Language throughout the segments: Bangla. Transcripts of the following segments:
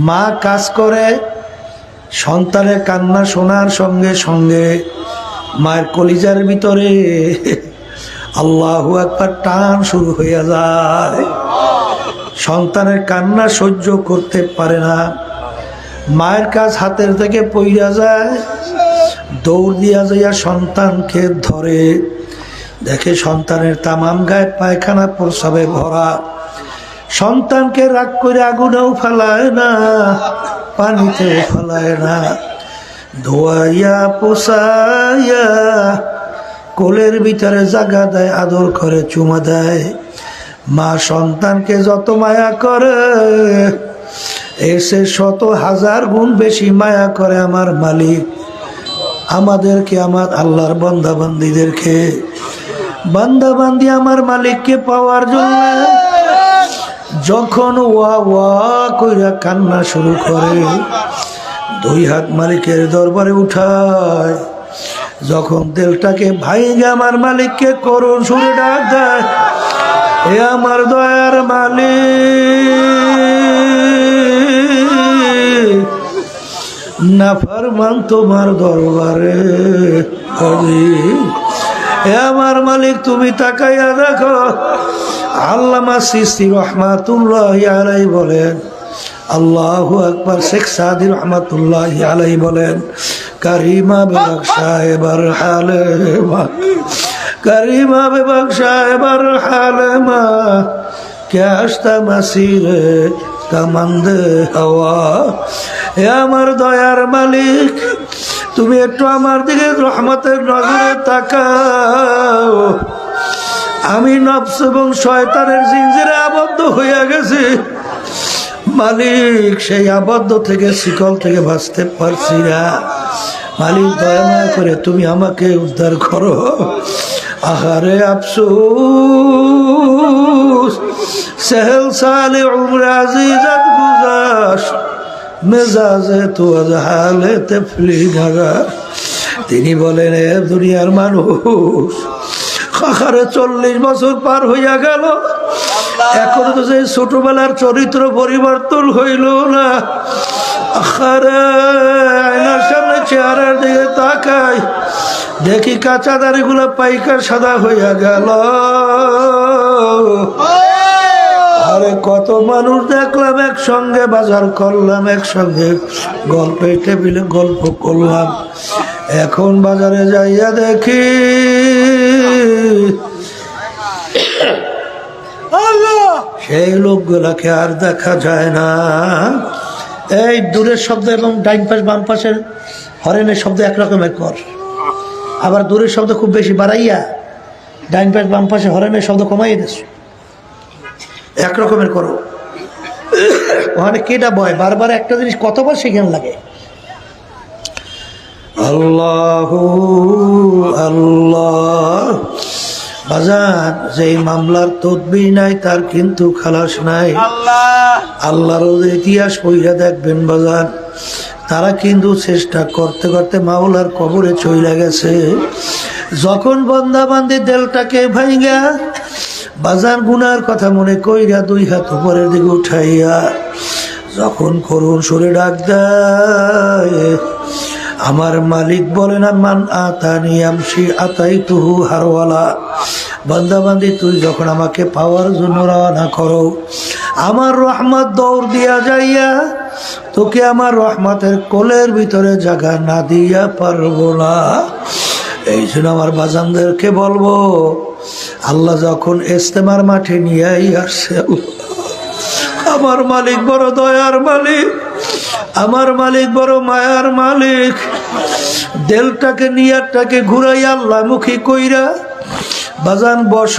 মা কাজ করে, সন্তানের কান্না শোনার সঙ্গে সঙ্গে মায়ের কলিজার ভিতরে আল্লাহু আকবার টান শুরু হয়ে যায়। সন্তানের কান্না সহ্য করতে পারে না, মায়ের কাজ হাতের থেকে পইরা যায়, দৌড় দিয়া যাইয়া সন্তানকে ধরে, দেখে সন্তানের তামাম গায়ে পায়খানা প্রস্রাবে ভরা। সন্তানকে রাগ করে আগুনেও ফেলায় না, পানিতে ফেলায় না, ধোয়াইয়া পোষাইয়া কোলের ভিতরে জাগা দেয়, আদর করে চুমা দেয়। মা সন্তানকে যত মায়া করে এসে শত হাজার গুণ বেশি মায়া করে আমার মালিক আমাদেরকে, আমার আল্লাহর বান্দাবান্দীদেরকে। বান্দাবান্দি আমার মালিককে পাওয়ার জন্য যখন ওয়া ওয়া কইরা কান্না শুরু করে, দুই হাত মালিকের দরবারে উঠায়, যখন দিলটাকে ভাইঙ্গা আমার মালিককে করুণ সুরে ডাক দেয়, এ আমার দয়ার মালিক, নাফরমান তোমার দরবারে হাজির। এ আমার মালিক তুমি তাকাইয়া দেখো। আল্লামা সিস্তি রহমাতুল্লাহি আলাইহি বলেন, আল্লাহু আকবার। শেখ সাদি রহমাতুল্লাহি আলাইহি বলেন, কারিমা বেবখশা এবার হালে মা, কারিমা বেবখশা এবার হালে মা, কে আস্তা মাসিরে কামান্দে হাওয়া। হে আমার দয়ার মালিক, তুমি একটু আমার দিকে রহমতের নজরে তাকাও। আমি নফস এবং শয়তানের জিনজিরে আবদ্ধ হইয়া গেছি মালিক, সেই আবদ্ধ থেকে শিকল থেকে বাঁচতে পারছি না মালিক, দয়া মায়া করে তুমি আমাকে উদ্ধার করো। আহারে আফসোস, সেহেল সালে উমরে আজিজাত গুজাশ, মেজাজে তো আজ হালে তেফলি নাগা। তিনি বলেন, এ দুনিয়ার মানুষ, আহারে 40 বছর পার হইয়া গেল, এখনো তো সেই ছোটবেলার চরিত্র পরিবর্তন হইল না। আহারে আয়নার সামনে চেহারার দিকে তাকাই, দেখি কাঁচা দাড়িগুলো পাইকার সাদা হইয়া গেল। আরে কত মানুষ দেখলাম, একসঙ্গে বাজার করলাম, একসঙ্গে গল্পে টেবিলে গল্প করলাম, এখন বাজারে যাইয়া দেখি সেই লোকগুলাকে আর দেখা যায় না। এই দূরের শব্দ এবং ডাইন পাশ বাম পাশের হরেনের শব্দ একরকমের কর, আবার দূরের শব্দ খুব বেশি বাড়াইয়া ডাইন পাশ বাম পাশে হরেনের শব্দ কমাই দিস, একরকমের করো। ওখানে কেটা বয়, বারবার একটা জিনিস কতবার সেখানে লাগে। আল্লাহু আল্লাহ। বাজার যেই মামলার তদবির নাই তার কিন্তু খালাস নাই। আল্লাহর ইতিহাস পড়িয়া দেখবেন বাজার, তারা কিন্তু চেষ্টা করতে করতে মাওলার কবরে চইলা গেছে। যখন বান্দা বান্দি দেলটাকে ভাইঙ্গা বাজার গুনার কথা মনে কইরা দুই হাত উপরের দিকে উঠাইয়া যখন করুণ সুরে ডাক দেয়, আমার মালিক বলে না, মান আতানি আমশি আতাইতুহু হারওয়ালা। বান্দা বান্দি তুই যখন আমাকে পাওয়ার জন্য রওনা করো, আমার রহমত দৌড় দিয়া যাইয়া তোকে আমার রহমতের কোলের ভিতরে জায়গা না দিয়া পারবো না। এই জন্য আমার বাজানদেরকে বলবো, আল্লাহ যখন ইস্তেমার মাঠে নিয়েই আসছে, আমার মালিক বড় দয়ার মালিক, আমার মালিক বড় মায়ার মালিক। দেলটাকে নিয়ারটাকে ঘুরাই আল্লাহ মুখী কইরা বাজান বস,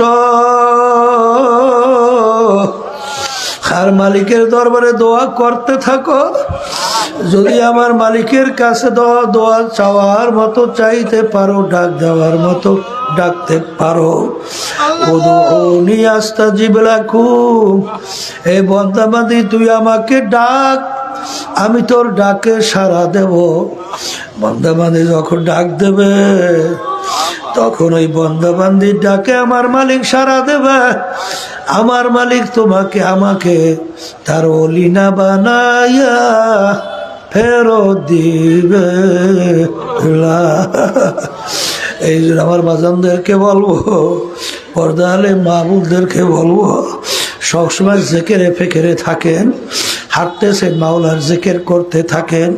আর মালিকের দরবারে দোয়া করতে থাকো। যদি আমার মালিকের কাছে দোয়া চাওয়ার মতো চাইতে পারো, ডাক দেওয়ার মতো ডাকতে পারো, উদউনি আস্তাজিব লাকুম। এই বন্দাবাদী তুই আমাকে ডাক, আমি তোর ডাকে সাড়া দেব। বন্দাবাদী যখন ডাক দেবে তখন ওই বন্দা বান্দির ডাকে আমার মালিক সাড়া দেবে। আমার মালিক তোমাকে আমাকে তার ওলি না বানাইয়া ফেরত দিবে। এই জন্য আমার বাজানদেরকে বলবো, পর্দালে মাহবুবদেরকে বলবো, সবসময় জেকেরে ফেকেরে থাকেন, হাঁটতেছেন মাওলার জিকির করতে থাকেন,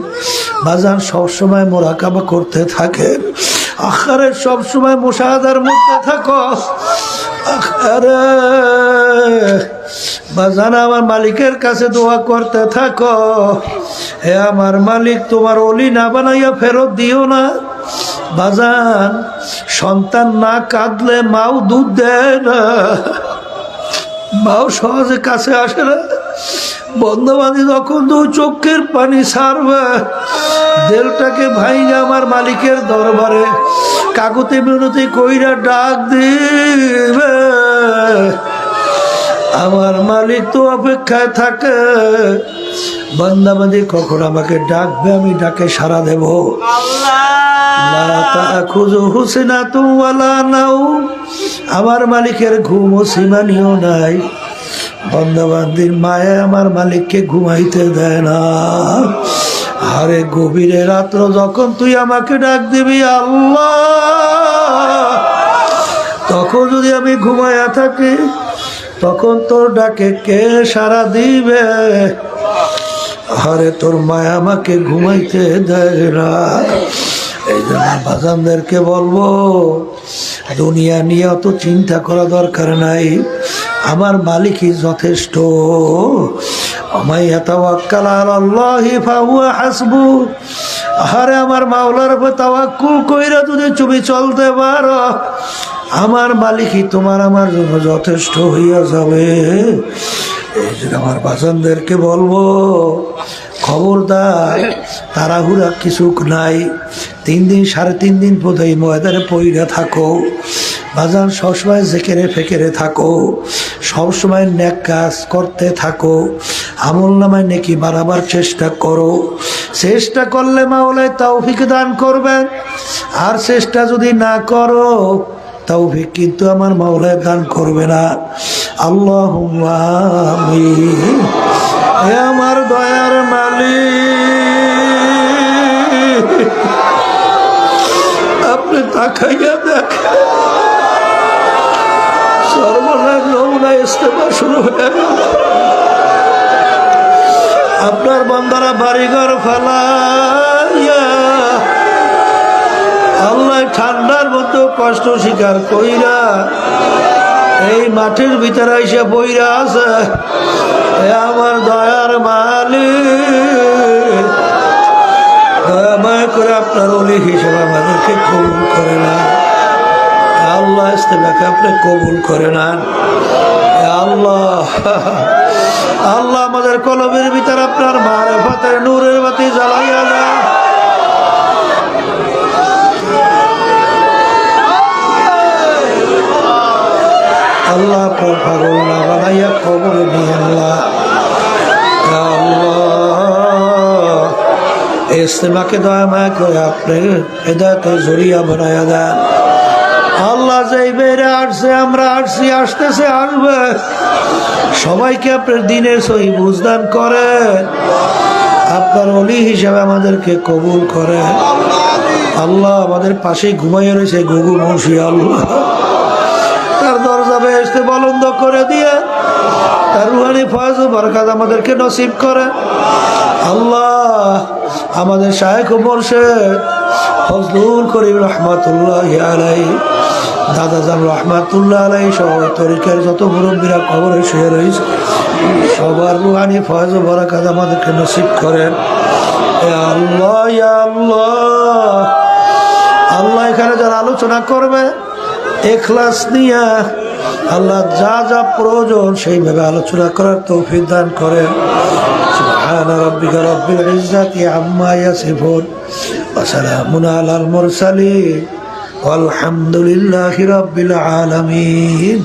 বাজান সবসময় মোরাকাবা করতে থাকেন, আখারে সবসময় মুশাহাদার মধ্যে থাকো। আখারে বাজান আমার মালিকের কাছে দোয়া করতে থাকো, হে আমার মালিক তোমার ওলি না বানাইয়া ফেরত দিও না। বাজান সন্তান না কাঁদলে মাও দুধ দেয় না, মাও সহজে কাছে আসে না। বন্ধবান্ধী যখন দু চোখের পানি ছাড়বে, দেলটাকে ভাইয়া আমার মালিকের দরবারে কাকুতি মিনতি কইরা ডাক দিবে। আমার মালিক তো অপেক্ষায় থাকে, বান্দাবান্দি কখন আমাকে ডাকবে, আমি ডাকে সাড়া দেব। আমার মালিকের ঘুম ও সীমানিও নাই, বন্দাবান্দির মায়া আমার মালিককে ঘুমাইতে দেয় না। আরে গভীরে রাত্র যখন তুই আমাকে ডাক দিবি আল্লাহ, তখন যদি আমি ঘুমায়া থাকি, তখন তোর ডাকে কে সাড়া দিবে? আরে তোর মায়া আমাকে ঘুমাইতে দেয় না। এই জন্য বাজানদেরকে বলবো, দুনিয়া নিয়ে অত চিন্তা করা দরকার নাই, আমার মালিকই যথেষ্ট। আরে আমার মাওলার উপর তাওয়াক্কুল কইরা যদি তুমি চলতে পারো, আমার মালিকই তোমার আমার জন্য যথেষ্ট হইয়া যাবে। এই জন্য আমার বাজানদেরকে বলবো, খবরদার তাড়াহুড়া কিছু নাই, 3 দিন 3.5 দিন বোধহয় ময়দানে পইরা থাকো। বাজান সবসময় জেকেরে ফেকেরে থাকো, সবসময় নেক কাজ করতে থাকো, আমল নামায় নেকি বাড়াবার চেষ্টা করো। চেষ্টা করলে মাওলায় তৌফিক দান করবেন, আর চেষ্টা যদি না করো তৌফিক কিন্তু আমার মাওলায় দান করবে না। আল্লাহুম্মা আমিন। হে আমার দয়ার মালিক, আপনি তাকাইয়া দেখেন, সর্বনাশ নমুনা ইস্তেমা শুরু হয়ে গেল। আপনার বান্দারা বাড়িঘর ফেলাইয়া আল্লাহ ঠান্ডার মতো কষ্ট স্বীকার কইরা এই মাঠের ভিতরে এসে বইরা আছে। আমার দয়ার মালিক, দয়াময় করে আপনার ওলি হিসেবে আমাদেরকে কবুল করে না আল্লাহ, ইস্তেমাকে আপনি কবুল করে নেন আল্লাহ। আল্লাহ আমাদের কলবের ভিতরে আপনার মারিফতের নূরের বাতি জ্বালাইয়া দেন। আল্লাহ আপনার পাগল না বানাইয়া খবর নিয়ে আল্লাহ ইস্তেমাকে দয়াময় করে আপনি হেদায়েতের জরিয়া বানাইয়া দেন আল্লাহ। যেই বেড়ে আসছে, আমরা আসছি, আসতেছে, আসবে, সবাইকে আপনার দিনের সহি বুঝদান করে, আপনার ওলি হিসাবে আমাদেরকে কবুল করে আল্লাহ। আমাদের পাশেই ঘুমাইয়া রয়েছে গুগু মুন্সি, আল্লাহ তার দরজা বেহেশতে বলন্দ করে দিয়ে তার রুহানি ফয়জ ও বরকত আমাদেরকে নসিব করে আল্লাহ। আমাদের শায়েখ ও মুর্শিদ ফজলুল করিম রহমাতুল্লাহি আলাইহি, দাদা জান রহমাতুল্লাহ আলাইহি সহ তরিকার যত মুরব্বীরা কবরে শুয়ে রয়েছে, সবার রুহানি ফয়জ ও বরকত আমাদেরকে নসিব করেন আল্লাহ। ইয়া আল্লাহ, আল্লাহ এখানে যারা আলোচনা করবে ইখলাস নিয়া আল্লাহ যা যা প্রয়োজন সেইভাবে আলোচনা করার তৌফিক দান করেন। সুবহান রাব্বিকা রাব্বিল ইজ্জাতি আম্মা ইয়াসিফুন ওয়া সালামুন আলাল মুরসালিন ওয়ালহামদুলিল্লাহি রাব্বিল আলামিন।